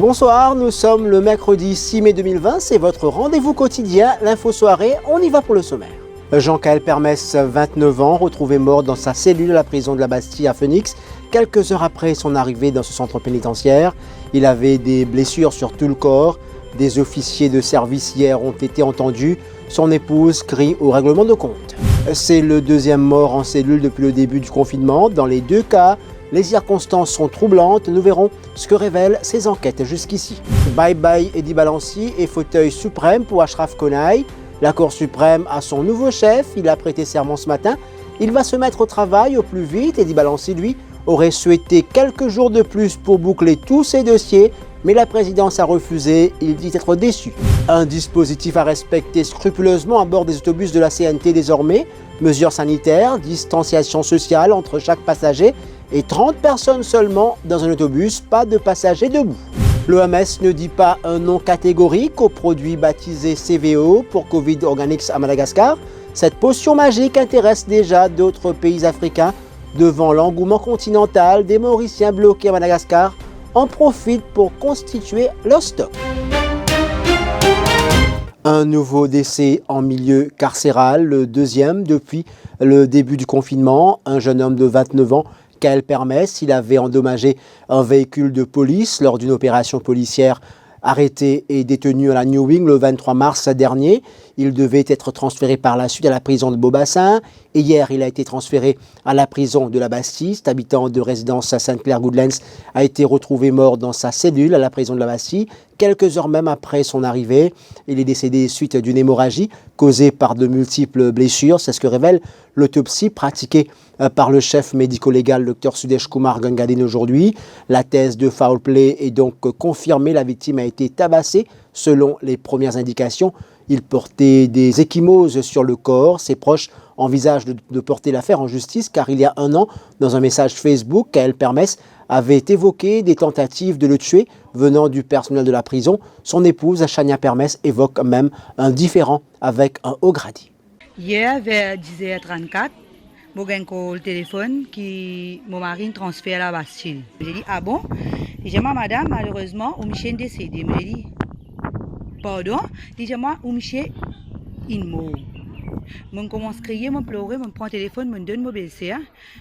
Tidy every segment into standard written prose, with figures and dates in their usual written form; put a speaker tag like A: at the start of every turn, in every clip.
A: Bonsoir, nous sommes le mercredi 6 mai 2020, c'est votre rendez-vous quotidien, l'info soirée, on y va pour le sommaire. Jean-Kaël Permès, 29 ans, retrouvé mort dans sa cellule à la prison de la Bastille à Phoenix, quelques heures après son arrivée dans ce centre pénitentiaire. Il avait des blessures sur tout le corps. Des officiers de service hier ont été entendus. Son épouse crie au règlement de compte. C'est le deuxième mort en cellule depuis le début du confinement. Dans les deux cas, les circonstances sont troublantes. Nous verrons ce que révèlent ces enquêtes jusqu'ici. Bye bye Eddie Balanci et fauteuil suprême pour Ashraf Konaï. La Cour suprême a son nouveau chef. Il a prêté serment ce matin. Il va se mettre au travail au plus vite. Eddie Balanci, lui, aurait souhaité quelques jours de plus pour boucler tous ses dossiers. Mais la présidence a refusé, il dit être déçu. Un dispositif à respecter scrupuleusement à bord des autobus de la CNT désormais. Mesures sanitaires, distanciation sociale entre chaque passager et 30 personnes seulement dans un autobus, pas de passagers debout. L'OMS ne dit pas un nom catégorique au produit baptisé CVO pour Covid Organics à Madagascar. Cette potion magique intéresse déjà d'autres pays africains. Devant l'engouement continental, des Mauriciens bloqués à Madagascar en profitent pour constituer leur stock. Un nouveau décès en milieu carcéral, le deuxième depuis le début du confinement. Un jeune homme de 29 ans, Kaël Permès, il avait endommagé un véhicule de police lors d'une opération policière. Arrêté et détenu à la New Wing le 23 mars dernier. Il devait être transféré par la suite à la prison de Beaubassin. Et hier, il a été transféré à la prison de la Bastille. Cet habitant de résidence à Sainte-Claire-Goodlands a été retrouvé mort dans sa cellule à la prison de la Bastille. Quelques heures même après son arrivée, il est décédé suite d'une hémorragie causée par de multiples blessures. C'est ce que révèle l'autopsie pratiquée par le chef médico-légal Dr Sudesh Kumar Gangadine aujourd'hui. La thèse de foul play est donc confirmée. La victime a été tabassée selon les premières indications. Il portait des ecchymoses sur le corps. Ses proches envisagent de porter l'affaire en justice car il y a un an, dans un message Facebook, Kaël Permès avait évoqué des tentatives de le tuer venant du personnel de la prison. Son épouse, Chania Permès, évoque même un différend avec un haut gradé.
B: Hier, vers 10h34, j'ai eu le téléphone qui mon mari transfère à la Bastille. J'ai dit, ah bon? J'ai dit, madame, malheureusement, Michel est décédé. J'ai dit, pardon? J'ai dit, moi, Michel est mort. Je commence à crier, je pleurer, je prends le téléphone, je donne mon belle-sœur.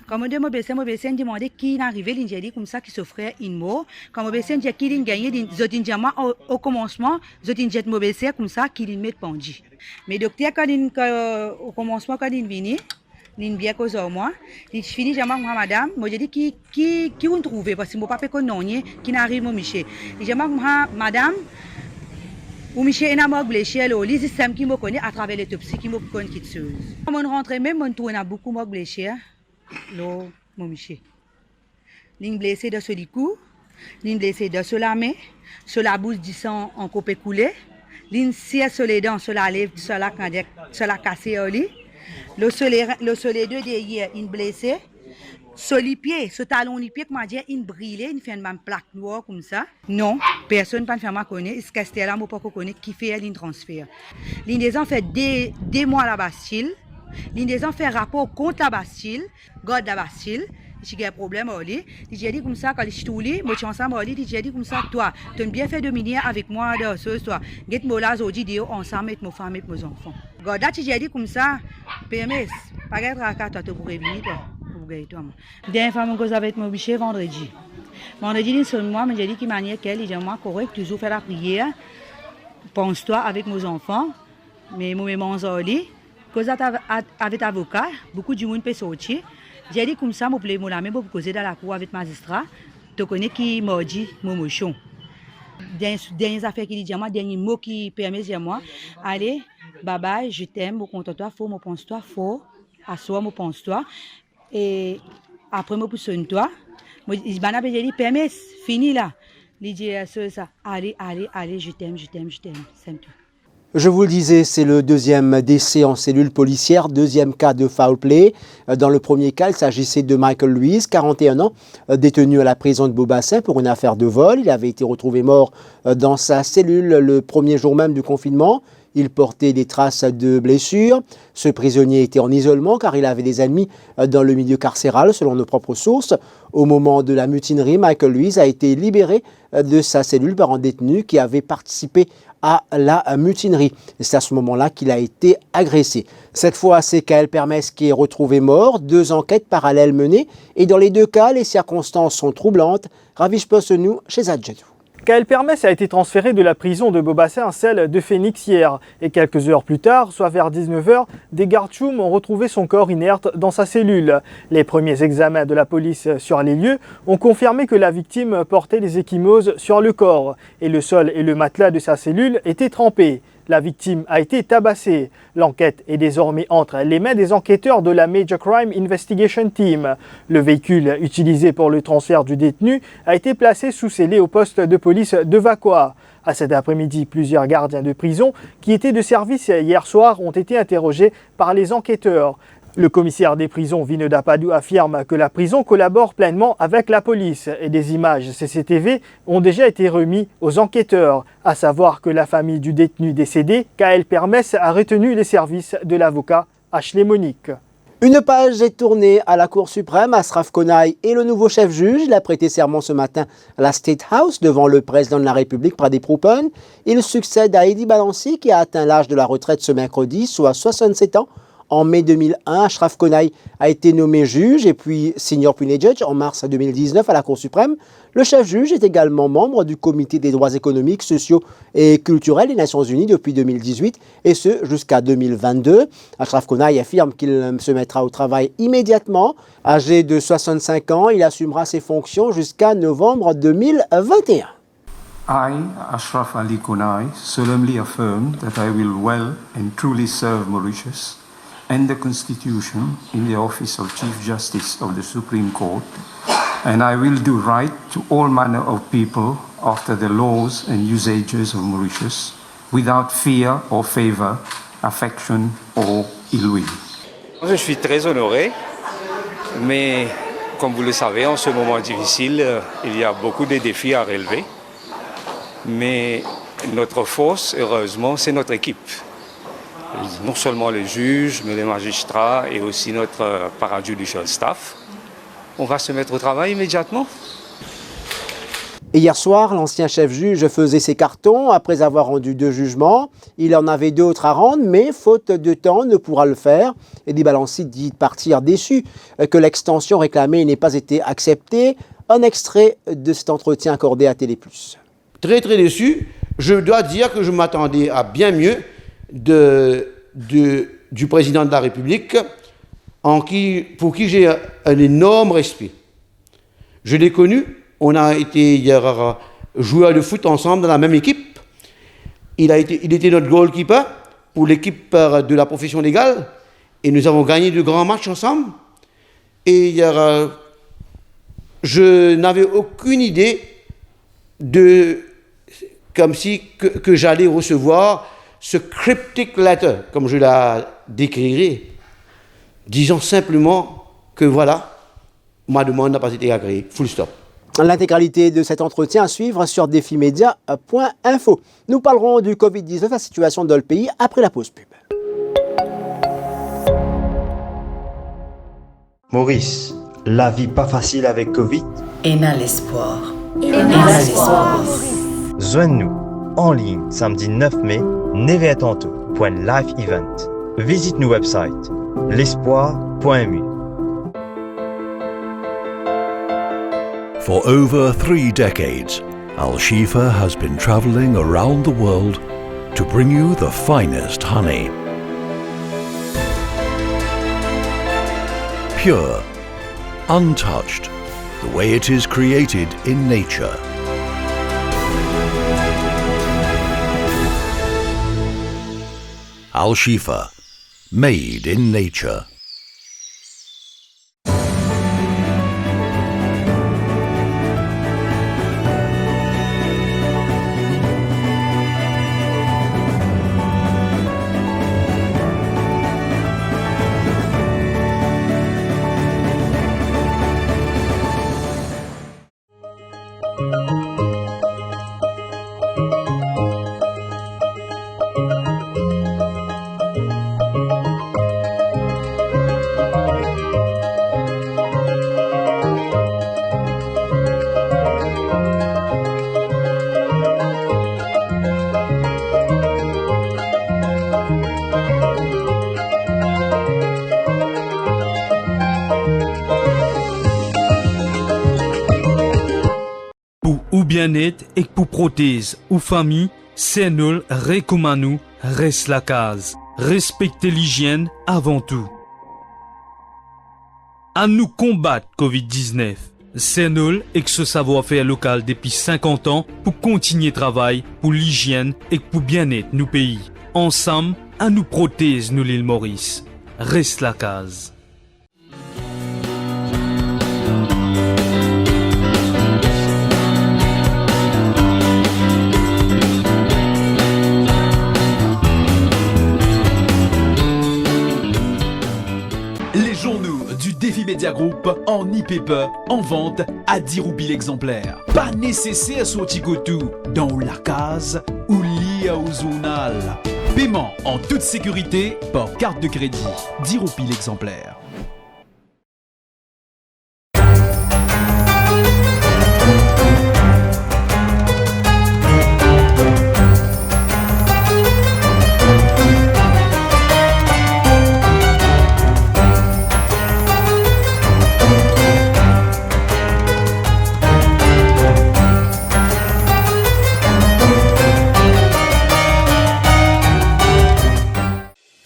B: Quand je donne mon belle-sœur me demande qui est arrivé, j'ai dit comme ça que son frère est mort. Quand mon belle-sœur dit qu'il a gagné, je dis au commencement, je dis mon belle-sœur comme ça qu'il met pendu. Mais le docteur, au commencement, quand il est venu, il est bien causé moi. Il finit, j'ai dit, madame, je dis qui on trouve, parce que mon papa connaît qui n'arrive, mon Michel. Je dis, madame, ou Michel est mort blessé, le système qui me connaît à travers l'autopsie qui me connaît qui chose. Quand on rentre même, on tourne à beaucoup mort blessé, mon Michel. L'une blessée de ce cou, l'une blessée de ce la main, sur la bouche du sang en coupé coulé, l'une serre sur les dents, sur la lèvre, sur la cassée au lit. Le soleil de derrière, une blessée. Sur les pieds, ce talon les pieds, comment dire, il brille, il fait une plaque noire comme ça. Non, personne ne peut faire ma connaître. Ce que là, moi pas connaître qui fait un transfert. L'un des gens fait des mois à la Bastille. L'un des gens fait rapport contre la Bastille, garde la Bastille. J'ai un problème au lit. J'ai dit comme ça quand je suis au lit, moi je suis ensemble au lit. J'ai dit comme ça, toi, tu as bien fait dominer avec moi de ce soir. Get moi là aujourd'hui ensemble avec ma femme et mes enfants. Garde, j'ai dit comme ça, permets, pas être à toi pour revenir toi. Dernière fois, je suis avec mon bichette vendredi. Vendredi, il sonne moi, mais j'ai dit qu'il manière qu'elle, il dit moi correct, toujours faire la prière. Pense-toi avec mes enfants, mais moi, je lit. Cause avec avocat, beaucoup de monde peut sortir. J'ai dit comme ça, je plais mon ami pour causer dans la cour avec le magistrat. Tu connais qui m'a dit mon mochon. Dernière affaire qui dit moi, dernier mot qui permet de moi, allez, bye bye, je t'aime, je compte toi, faut me pense toi, faut, à soi, me pense toi. Et après, je pousse toi. Je dis, permets, fini là. Il dit ça, allez, je t'aime, c'est tout.
A: Je vous le disais, c'est le deuxième décès en cellule policière, deuxième cas de foul play. Dans le premier cas, il s'agissait de Michael Louise, 41 ans, détenu à la prison de Beaubassin pour une affaire de vol. Il avait été retrouvé mort dans sa cellule le premier jour même du confinement. Il portait des traces de blessures. Ce prisonnier était en isolement car il avait des ennemis dans le milieu carcéral, selon nos propres sources. Au moment de la mutinerie, Michael Lewis a été libéré de sa cellule par un détenu qui avait participé à la mutinerie. C'est à ce moment-là qu'il a été agressé. Cette fois, c'est Kaël Permes qui est retrouvé mort. 2 enquêtes parallèles menées et dans les 2 cas, les circonstances sont troublantes. Ravish Possenou chez Adjedou.
C: Kaël Permes a été transféré de la prison de Bobassin à celle de Phoenix hier. Et quelques heures plus tard, soit vers 19h, des gardes choum ont retrouvé son corps inerte dans sa cellule. Les premiers examens de la police sur les lieux ont confirmé que la victime portait des ecchymoses sur le corps. Et le sol et le matelas de sa cellule étaient trempés. La victime a été tabassée. L'enquête est désormais entre les mains des enquêteurs de la Major Crime Investigation Team. Le véhicule utilisé pour le transfert du détenu a été placé sous scellé au poste de police de Vacoa. À cet après-midi, plusieurs gardiens de prison qui étaient de service hier soir ont été interrogés par les enquêteurs. Le commissaire des prisons, Vino Dapadou, affirme que la prison collabore pleinement avec la police et des images CCTV ont déjà été remises aux enquêteurs, à savoir que la famille du détenu décédé, Kaël Permes, a retenu les services de l'avocat Ashley Monique.
A: Une page est tournée à la Cour suprême. Ashraf Konaï est le nouveau chef-juge. Il a prêté serment ce matin à la State House devant le président de la République, Pradeep Rupan. Il succède à Edi Balanci qui a atteint l'âge de la retraite ce mercredi, soit 67 ans. En mai 2001, Ashraf Konaï a été nommé juge et puis senior punit judge en mars 2019 à la Cour suprême. Le chef-juge est également membre du Comité des droits économiques, sociaux et culturels des Nations Unies depuis 2018 et ce jusqu'à 2022. Ashraf Konaï affirme qu'il se mettra au travail immédiatement. Âgé de 65 ans, il assumera ses fonctions jusqu'à novembre 2021.
D: I, Ashraf Ali Konaï, solemnly affirm that I will well and truly serve Mauritius and the Constitution in the office of Chief Justice of the Supreme Court, and I will do right to all manner of people after the laws and usages of Mauritius, without fear or favor, affection or ill will.
E: Je suis très honoré, mais comme vous le savez, en ce moment difficile, il y a beaucoup de défis à relever. Mais notre force, heureusement, c'est notre équipe. Non seulement les juges, mais les magistrats et aussi notre parajudicial staff. On va se mettre au travail immédiatement.
A: Et hier soir, l'ancien chef-juge faisait ses cartons après avoir rendu 2 jugements. Il en avait d'autres à rendre, mais faute de temps, ne pourra le faire. Edi Balanci dit partir déçu que l'extension réclamée n'ait pas été acceptée. Un extrait de cet entretien accordé à Télé+.
F: Très très déçu. Je dois dire que je m'attendais à bien mieux du président de la République, pour qui j'ai un énorme respect. Je l'ai connu, on a été hier joueurs de foot ensemble dans la même équipe. Il était notre goalkeeper pour l'équipe de la profession légale et nous avons gagné de grands matchs ensemble. Et hier, je n'avais aucune idée que j'allais recevoir ce cryptic letter, comme je la décrirai, disant simplement que voilà, ma demande n'a pas été agréée. Full stop.
A: L'intégralité de cet entretien à suivre sur defimedia.info. Nous parlerons du Covid-19, la situation dans le pays, après la pause pub.
G: Maurice, la vie pas facile avec Covid?
H: Et n'a l'espoir.
G: Joignez-nous en ligne samedi 9 mai, 9h30 .live-event. Visite nos websites l'espoir.mu.
I: For over 3 decades, Al Shifa has been traveling around the world to bring you the finest honey. Pure, untouched, the way it is created in nature. Al Shifa, made in nature.
J: bien-être et pour prothèse ou famille, c'est nous recommandons reste la case. Respectez l'hygiène avant tout. À nous combattre Covid-19. C'est nous et que ce savoir-faire local depuis 50 ans pour continuer travail pour l'hygiène et pour bien-être nos pays. Ensemble, à nous protéger nous l'île Maurice. Reste la case.
K: Les journaux du Défi Media Group en e-paper en vente à 10 roupies l'exemplaire. Pas nécessaire sortir tout dans la case ou lié au journal. Paiement en toute sécurité par carte de crédit. 10 roupies l'exemplaire.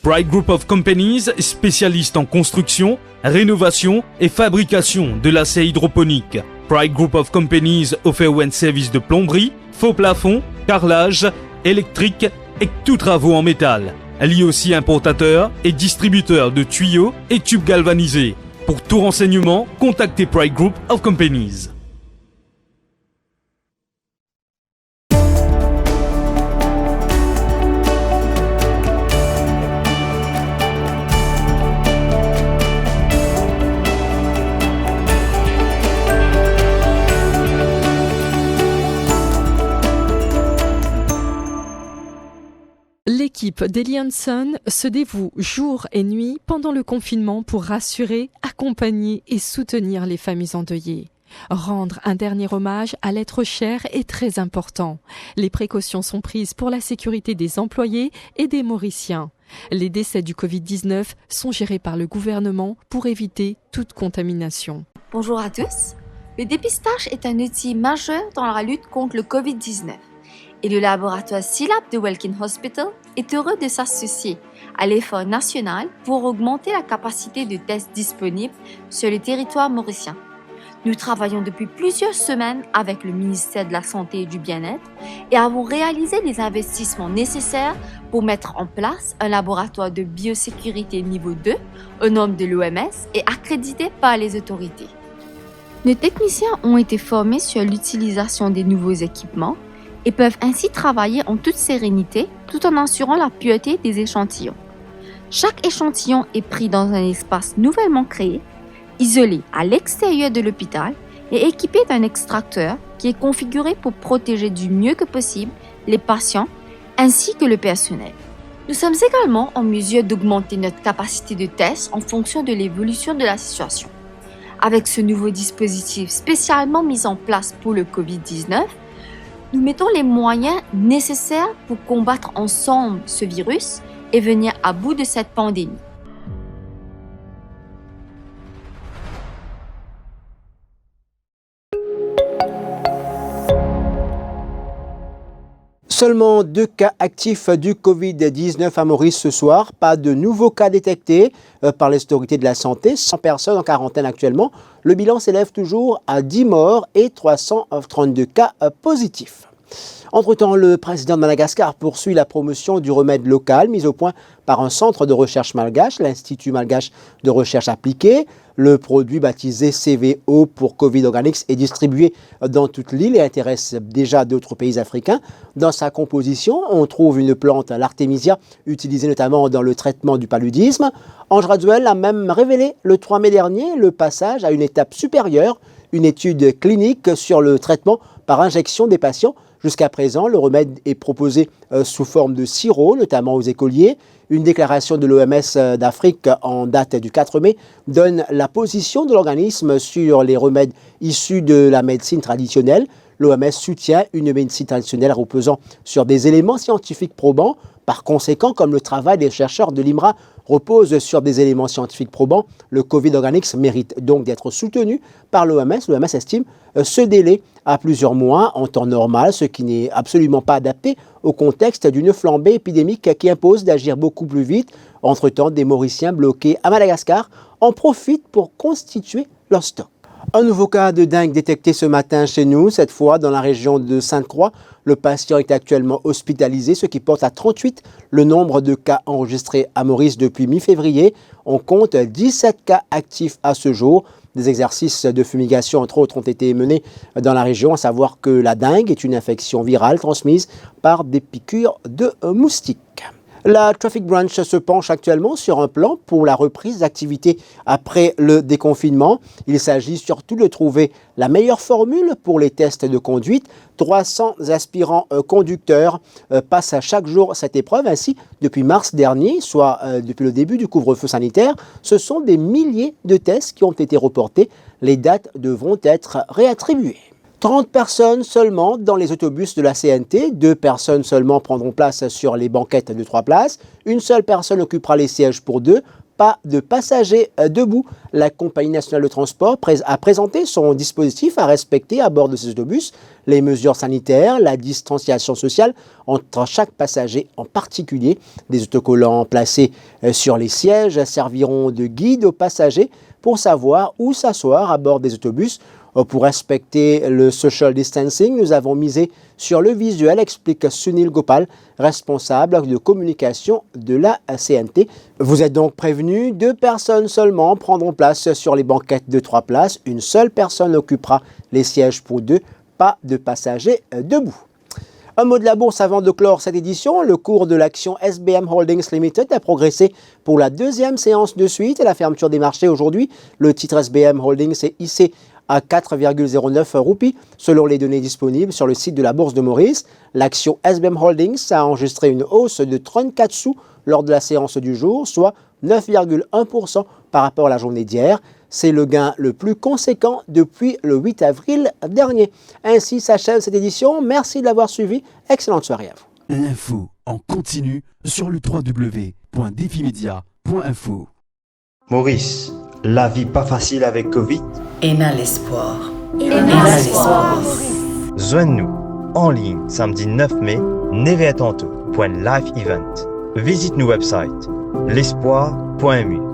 J: Pride Group of Companies, spécialiste en construction, rénovation et fabrication de l'acier hydroponique. Pride Group of Companies offre un service de plomberie, faux plafond, carrelage, électrique et tous travaux en métal. Elle est aussi importateur et distributeur de tuyaux et tubes galvanisés. Pour tout renseignement, contactez Pride Group of Companies.
L: L'équipe d'Elianson se dévoue jour et nuit pendant le confinement pour rassurer, accompagner et soutenir les familles endeuillées. Rendre un dernier hommage à l'être cher est très important. Les précautions sont prises pour la sécurité des employés et des Mauriciens. Les décès du Covid-19 sont gérés par le gouvernement pour éviter toute contamination.
M: Bonjour à tous. Le dépistage est un outil majeur dans la lutte contre le Covid-19. Et le laboratoire SILAB de Welkin Hospital est heureux de s'associer à l'effort national pour augmenter la capacité de tests disponibles sur le territoire mauricien. Nous travaillons depuis plusieurs semaines avec le ministère de la Santé et du Bien-être et avons réalisé les investissements nécessaires pour mettre en place un laboratoire de biosécurité niveau 2 aux normes de l'OMS et accrédité par les autorités. Nos techniciens ont été formés sur l'utilisation des nouveaux équipements et peuvent ainsi travailler en toute sérénité tout en assurant la pureté des échantillons. Chaque échantillon est pris dans un espace nouvellement créé, isolé à l'extérieur de l'hôpital et équipé d'un extracteur qui est configuré pour protéger du mieux que possible les patients ainsi que le personnel. Nous sommes également en mesure d'augmenter notre capacité de test en fonction de l'évolution de la situation. Avec ce nouveau dispositif spécialement mis en place pour le Covid-19, nous mettons les moyens nécessaires pour combattre ensemble ce virus et venir à bout de cette pandémie.
A: Seulement 2 cas actifs du Covid-19 à Maurice ce soir. Pas de nouveaux cas détectés par les autorités de la santé. 100 personnes en quarantaine actuellement. Le bilan s'élève toujours à 10 morts et 332 cas positifs. Entre-temps, le président de Madagascar poursuit la promotion du remède local mis au point par un centre de recherche malgache, l'Institut malgache de recherche appliquée. Le produit baptisé CVO pour Covid Organics est distribué dans toute l'île et intéresse déjà d'autres pays africains. Dans sa composition, on trouve une plante, l'Artemisia, utilisée notamment dans le traitement du paludisme. Ange Raduel a même révélé le 3 mai dernier le passage à une étape supérieure, une étude clinique sur le traitement par injection des patients. Jusqu'à présent, le remède est proposé sous forme de sirop, notamment aux écoliers. Une déclaration de l'OMS d'Afrique en date du 4 mai donne la position de l'organisme sur les remèdes issus de la médecine traditionnelle. L'OMS soutient une médecine traditionnelle reposant sur des éléments scientifiques probants. Par conséquent, comme le travail des chercheurs de l'IMRA repose sur des éléments scientifiques probants. Le Covid Organics mérite donc d'être soutenu par l'OMS. L'OMS estime ce délai à plusieurs mois en temps normal, ce qui n'est absolument pas adapté au contexte d'une flambée épidémique qui impose d'agir beaucoup plus vite. Entre-temps, des Mauriciens bloqués à Madagascar en profitent pour constituer leur stock. Un nouveau cas de dengue détecté ce matin chez nous, cette fois dans la région de Sainte-Croix. Le patient est actuellement hospitalisé, ce qui porte à 38 le nombre de cas enregistrés à Maurice depuis mi-février. On compte 17 cas actifs à ce jour. Des exercices de fumigation, entre autres, ont été menés dans la région, à savoir que la dengue est une infection virale transmise par des piqûres de moustiques. La Traffic Branch se penche actuellement sur un plan pour la reprise d'activité après le déconfinement. Il s'agit surtout de trouver la meilleure formule pour les tests de conduite. 300 aspirants conducteurs passent à chaque jour cette épreuve. Ainsi, depuis mars dernier, soit depuis le début du couvre-feu sanitaire, ce sont des milliers de tests qui ont été reportés. Les dates devront être réattribuées. 30 personnes seulement dans les autobus de la CNT, 2 personnes seulement prendront place sur les banquettes de 3 places, une seule personne occupera les sièges pour 2, pas de passagers debout. La Compagnie nationale de transport a présenté son dispositif à respecter à bord de ces autobus, les mesures sanitaires, la distanciation sociale entre chaque passager en particulier. Des autocollants placés sur les sièges serviront de guide aux passagers pour savoir où s'asseoir à bord des autobus. Pour respecter le social distancing, nous avons misé sur le visuel, explique Sunil Gopal, responsable de communication de la CNT. Vous êtes donc prévenus, 2 personnes seulement prendront place sur les banquettes de 3 places. Une seule personne occupera les sièges pour 2, pas de passagers debout. Un mot de la bourse avant de clore cette édition. Le cours de l'action SBM Holdings Limited a progressé pour la 2e séance de suite à la fermeture des marchés aujourd'hui. Le titre SBM Holdings est hissé à 4,09 roupies selon les données disponibles sur le site de la Bourse de Maurice. L'action SBM Holdings a enregistré une hausse de 34 sous lors de la séance du jour, soit 9,1% par rapport à la journée d'hier. C'est le gain le plus conséquent depuis le 8 avril dernier. Ainsi s'achève cette édition. Merci de l'avoir suivi. Excellente soirée à vous.
K: L'info en continu sur le www.defimedia.info.
G: Maurice, la vie pas facile avec Covid?
H: ENA l'espoir.
G: ENA l'espoir. Joignez-nous en ligne samedi 9 mai, 9h30 pour un live event. Visite nos websites l'espoir.mu.